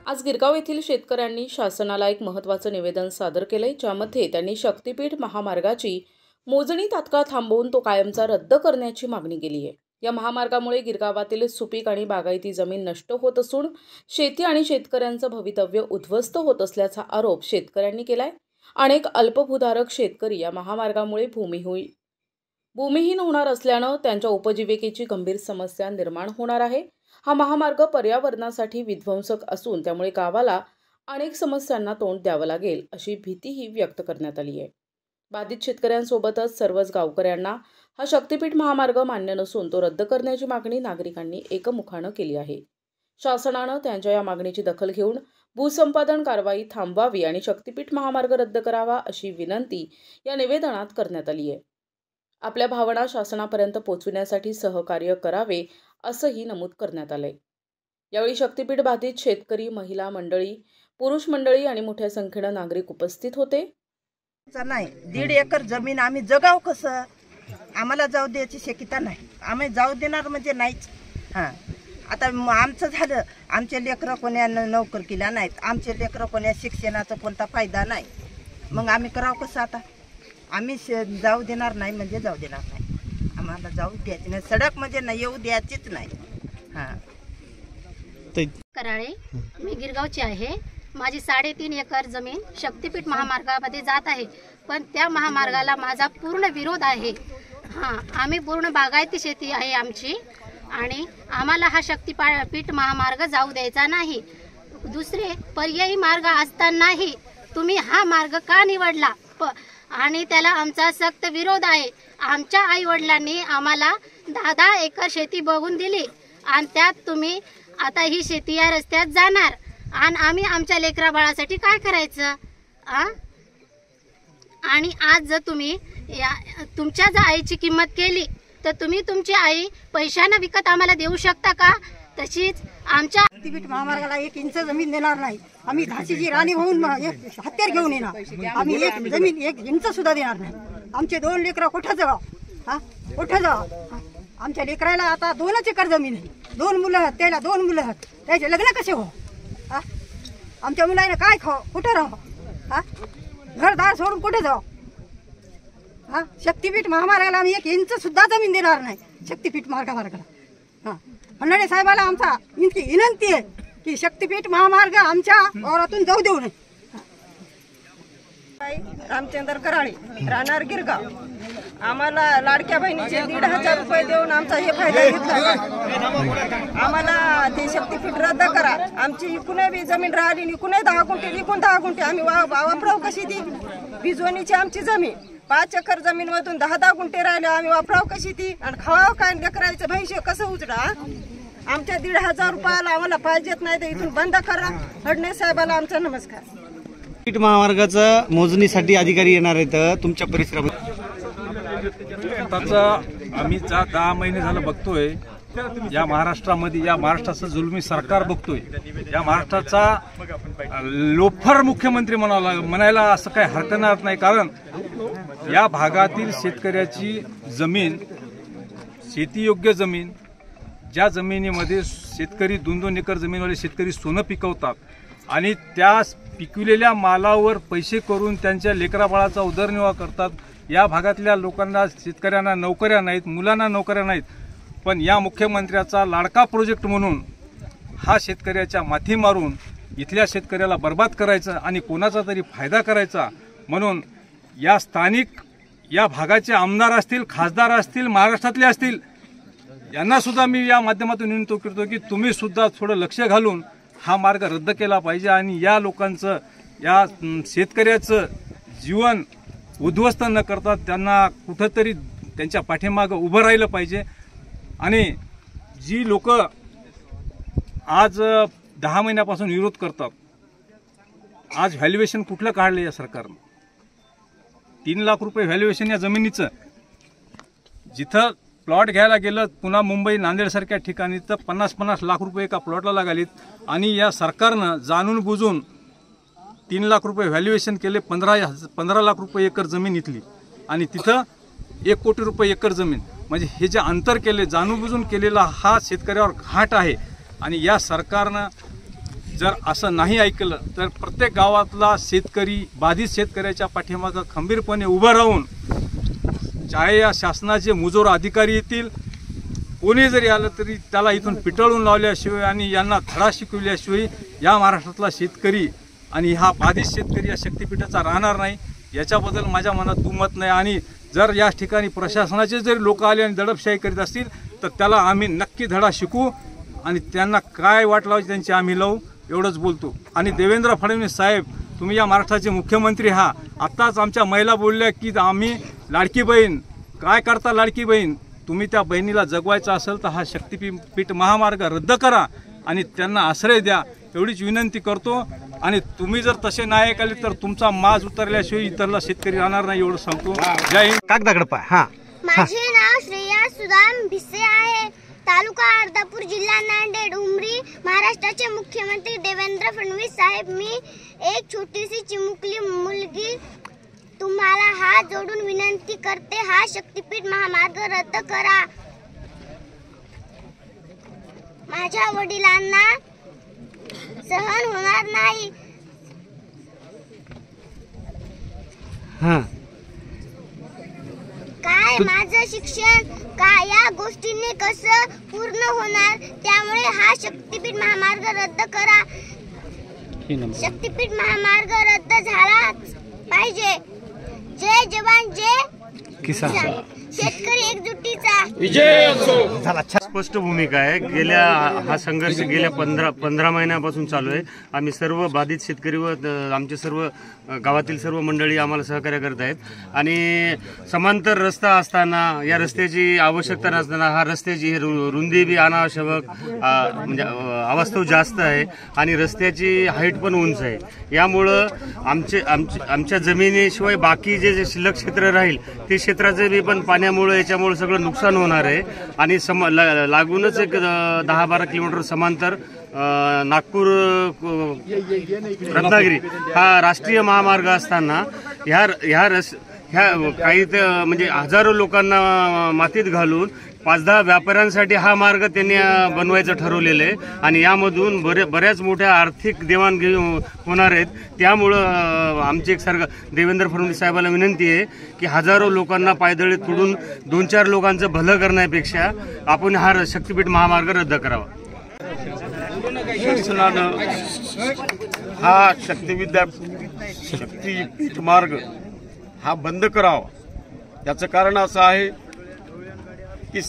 आज गिरगाव येथील शेतकऱ्यांनी शासनाला एक महत्त्वाचं निवेदन सादर केले, ज्यामध्ये त्यांनी शक्तीपीठ महामार्गाची मोजणी तात्काळ थांबवून तो कायमचा रद्द करण्याची मागणी केली आहे। या महामार्गामुळे गिरगावातील सुपीक आणि बागायती जमीन नष्ट होत असून शेती आणि शेतकऱ्यांचं भवितव्य उद्ध्वस्त होत असल्याचा आरोप शेतकऱ्यांनी केलाय। अनेक अल्पभूधारक शेतकरी या महामार्गामुळे भूमिहीन होणार असल्याने त्यांच्या उपजीविकेची गंभीर समस्या निर्माण होणार आहे। हा महामार्ग पर्यावरणासाठी विध्वंसक असून त्यामुळे गावाला अनेक समस्यांना तोंड द्यावं लागेल अशी भीतीही व्यक्त करण्यात आली आहे। बाधित शेतकऱ्यांसोबतच सर्वच गावकऱ्यांना हा शक्तीपीठ महामार्ग मान्य नसून तो रद्द करण्याची मागणी नागरिकांनी एकमुखानं केली आहे। शासनानं त्यांच्या या मागणीची दखल घेऊन भूसंपादन कारवाई थांबवावी आणि शक्तीपीठ महामार्ग रद्द करावा अशी विनंती या निवेदनात करण्यात आली आहे। आपल्या भावना शासनापर्यंत पोहोचविण्यासाठी सहकार्य करावे असंही नमूद करण्यात आलंय। यावेळी शक्तीपीठ बाधित शेतकरी, महिला मंडळी, पुरुष मंडळी आणि मोठ्या संख्येने नागरिक उपस्थित होते। नाही 1.5 एकर जमीन आम्ही जगाव कसं? आम्हाला जाऊ द्यायची शक्यता नाही, आम्ही जाऊ देणार म्हणजे नाहीच। आता आमचं झालं, आमचे लेकरं कोण्या नोकर केल्या नाहीत, आमचे लेकरं कोण्या शिक्षणाचा कोणता फायदा नाही, मग आम्ही करावं कसं? आता आम्ही जाऊ देणार नाही म्हणजे जाऊ देणार नाही, आम्हाला जाऊ द्यायची नाही, सडक म्हणजे नाही येऊ द्यायचीच नाही। कराळे, मी गिरगावची आहे। माझी 3.5 एकर जमीन शक्तीपीठ महामार्गामध्ये जात आहे, पण त्या महामार्गाला माझा पूर्ण विरोध आहे। आम्ही पूर्ण बागायती शेती आहे आमची आणि आम्हाला हा शक्तीपीठ महामार्ग जाऊ द्यायचा नाही। दुसरे पर्यायी मार्ग असतानाही तुम्ही हा मार्ग का निवडला आणि त्याला आमचा सक्त विरोध आहे। आमच्या आई वडिलांनी आम्हाला 10 एकर शेती बघून दिली आणि त्यात तुम्ही आता ही शेती या रस्त्यात जाणार आणि आम्ही आमच्या लेकरा बाळासाठी काय करायचं? आणि आज जर तुम्ही तुमच्या जर आईची किंमत केली तर तुम्ही तुमची आई पैशाने विकत आम्हाला देऊ शकता का? तशीच आमच्या शक्तीपीठ महामार्गाला 1 इंच जमीन देणार नाही। आम्ही झाशीची राणी होऊन हत्यार घेऊन येणार, आम्ही एक जमीन 1 इंच सुद्धा देणार नाही। आमचे 2 लेकरं कुठं जावं? कुठं जावं? आमच्या लेकराला आता 2 एकर जमीन आहे, 2 मुलं आहेत, त्याला 2 मुलं आहेत, त्याचे लग्न कसे हो? आमच्या मुलांना काय खाव? कुठं राहावं? घरदार सोडून कुठे जावं? शक्तीपीठ महामार्गाला आम्ही 1 इंच सुद्धा जमीन देणार नाही। शक्तीपीठ मार्गाला फडणवीस साहेबाला आमचा इतकी विनंती आहे की शक्तीपीठ महामार्ग आमच्या वावरातून जाऊ देऊ नये। रामचंद्र कराळे, राहणार गिरगाव। आम्हाला लाडक्या बहिणीचे 1,500 रुपये देऊन आमचा हे फायदा घेतला। आम्हाला ते शक्तीपीठ रद्द करा। आमची इकून बी जमीन राहिली, इकून 10 गुंठे, इकून 10 गुंठे आम्ही वापराव कशी ती? बिजवणीची आमची जमीन 5 एकर जमीन मधून 10 गुंठे राहिले, आम्ही वापराव कशी ती? आणि खावाव काय? लेकरायचं भविष्य कसं उचडा? आमच्या 1,500 रुपयाला आम्हाला पाहिजेत नाही तर इथून बंद करा। फडणवीस साहेबाला आमचा नमस्कार। शक्तीपीठ महामार्गाचं मोजणीसाठी अधिकारी येणार आहेत तुमच्या परिसरामध्ये? आम्ही 10 महिने झालं बघतोय या महाराष्ट्रामध्ये, या महाराष्ट्राचं जुलमी सरकार बघतोय। या महाराष्ट्राचा लोफर मुख्यमंत्री म्हणायला असं काही हरकत नाही, कारण या भागातील शेतकऱ्याची जमीन, शेतीयोग्य जमीन, ज्या जमिनीमध्ये शेतकरी 2-2 एकर जमीनवाले शेतकरी सोनं पिकवतात आणि त्या पिकविलेल्या मालावर पैसे करून त्यांच्या लेकराबाळाचा उदरनिर्वाह करतात। या भागातल्या लोकांना, शेतकऱ्यांना नोकऱ्या नाहीत, मुलांना नोकऱ्या नाहीत, पण या मुख्यमंत्र्याचा लाडका प्रोजेक्ट म्हणून हा शेतकऱ्याच्या माथी मारून इथल्या शेतकऱ्याला बर्बाद करायचा आणि कोणाचा तरी फायदा करायचा म्हणून या स्थानिक, या भागाचे आमदार असतील, खासदार असतील, महाराष्ट्रातले असतील, यांना सुद्धा मी या माध्यमातून विनंती करतो की तुम्ही सुद्धा थोडं लक्ष घालून हा मार्ग रद्द केला पाहिजे आणि या लोकांचं, या शेतकऱ्याचं जीवन उद्ध्वस्त न करता त्यांना कुठंतरी त्यांच्या पाठीमागं उभं राहिलं पाहिजे। आणि जी लोक आज 10 महिन्यापासून विरोध करतात, आज व्हॅल्युएशन कुठलं काढलं या सरकारनं? 3 लाख रुपये व्हॅल्युएशन या जमिनीचं। जिथं प्लॉट घ्यायला गेलं पुन्हा मुंबई, नांदेडसारख्या ठिकाणी तर 50-50 लाख रुपये एका प्लॉटला लागलीत आणि या सरकारनं जाणून बुजून 3 लाख रुपये व्हॅल्युएशन केले, 15 लाख रुपये एकर जमीन इथली, आणि तिथं 1 कोटी रुपये एकर जमीन। म्हणजे हे जे अंतर केले, जाणून बुजून केलेला हा शेतकऱ्यावर घाट आहे आणि या सरकारनं जर असं नाही ऐकलं तर प्रत्येक गावातला शेतकरी बाधित शेतकऱ्याच्या पाठीमागं खंबीरपणे उभं राहून चाहे या शासनाचे मुजोर अधिकारी येतील, कोणी जरी आलं तरी त्याला इथून पिटाळून लावल्याशिवाय आणि यांना धडा शिकवल्याशिवाय या महाराष्ट्रातला शेतकरी आणि हा बाधित शेतकरी या शक्तिपीठाचा राहणार नाही, याच्याबद्दल माझ्या मनात दुमत नाही. आणि जर या ठिकाणी प्रशासनाचे जरी लोक आले आणि दडपशाही करीत असतील तर त्याला आम्ही नक्की धडा शिकू आणि त्यांना काय वाट लावायची त्यांची आम्ही लावू, एवढंच बोलतो. आणि देवेंद्र फडणवीस साहेब, तुम्ही या महाराष्ट्राचे मुख्यमंत्री हा. आत्ताच आमच्या महिला बोलल्या की आम्ही लाडकी बहीण, काय करता लाडकी बहीण, तुम्ही त्या बहिणीला जगवायचं असेल तर हा शक्तिपीठ महामार्ग रद्द करा आणि त्यांना आश्रय द्या, एवढीच विनंती करतो. आणि तुम्ही जर तसे नाही ऐकले तर तुमचा माज उतरल्याशिवाय इतरला शेतकरी राहणार नाही, एवढं सांगतो. जय हिंद. कागदाकडे पाय. माझे नाव श्रेया सुदाम भिसे आहे. तालुका अर्धापूर, जिल्हा नांदेड, उमरी. महाराष्ट्राचे मुख्यमंत्री देवेंद्र फडणवीस साहेब, मी एक छोटीशी चिमुकली मुलगी तुम्हाला हात जोडून विनंती करते, हा शक्तिपीठ महामार्ग रद्द करा. माझ्या वडिलांना सहन होणार नाही. काय माझं शिक्षण काय या गोष्टींनी कसं पूर्ण होणार, त्यामुळे हा शक्तिपीठ महामार्ग रद्द करा. शक्तिपीठ महामार्ग रद्द झालाच पाहिजे. जय जवान जय किसान. शेतकरी एकजुटीचा झाला. स्पष्ट भूमिका आहे. हा संघर्ष गेल्या 15 महिन्यापासून चालू आहे. आम्ही सर्व बाधित शेतकरी व आमचे सर्व गावातील सर्व मंडळी आम्हाला सहकार्य करत आहेत. आणि समांतर रस्ता असताना, या रस्त्याची आवश्यकता नसताना हा रस्त्याची रुंदी बी अनावश्यक म्हणजे अवास्तव जास्त आहे आणि रस्त्याची हाईट पण उंच आहे. यामुळं आमच्या जमिनीशिवाय बाकी जे शिल्लक क्षेत्र राहील ते क्षेत्राचे बी पण पाण्यामुळे याच्यामुळे सगळं नुकसान होणार आहे. आणि लागूनच एक 10-12 किलोमीटर समांतर नागपूर रत्नागिरी हा राष्ट्रीय महामार्ग असताना ह्या काही म्हणजे हजारो लोकांना मातीत घालून 5-10 व्यापाऱ्यांसाठी हा मार्ग त्यांनी बनवायचं ठरवलेलं आहे. आणि यामधून बऱ्याच मोठ्या आर्थिक देवाणघेवाण होणार आहेत. त्यामुळं आमची एक देवेंद्र फडणवीस साहेबांना विनंती आहे की हजारो लोकांना पायदळी तोडून 2-4 लोकांचं भलं करण्यापेक्षा आपण हा शक्तिपीठ महामार्ग रद्द करावा. शासनानं हा शक्तिपीठ मार्ग हा बंद करावा. याचं कारण असं आहे की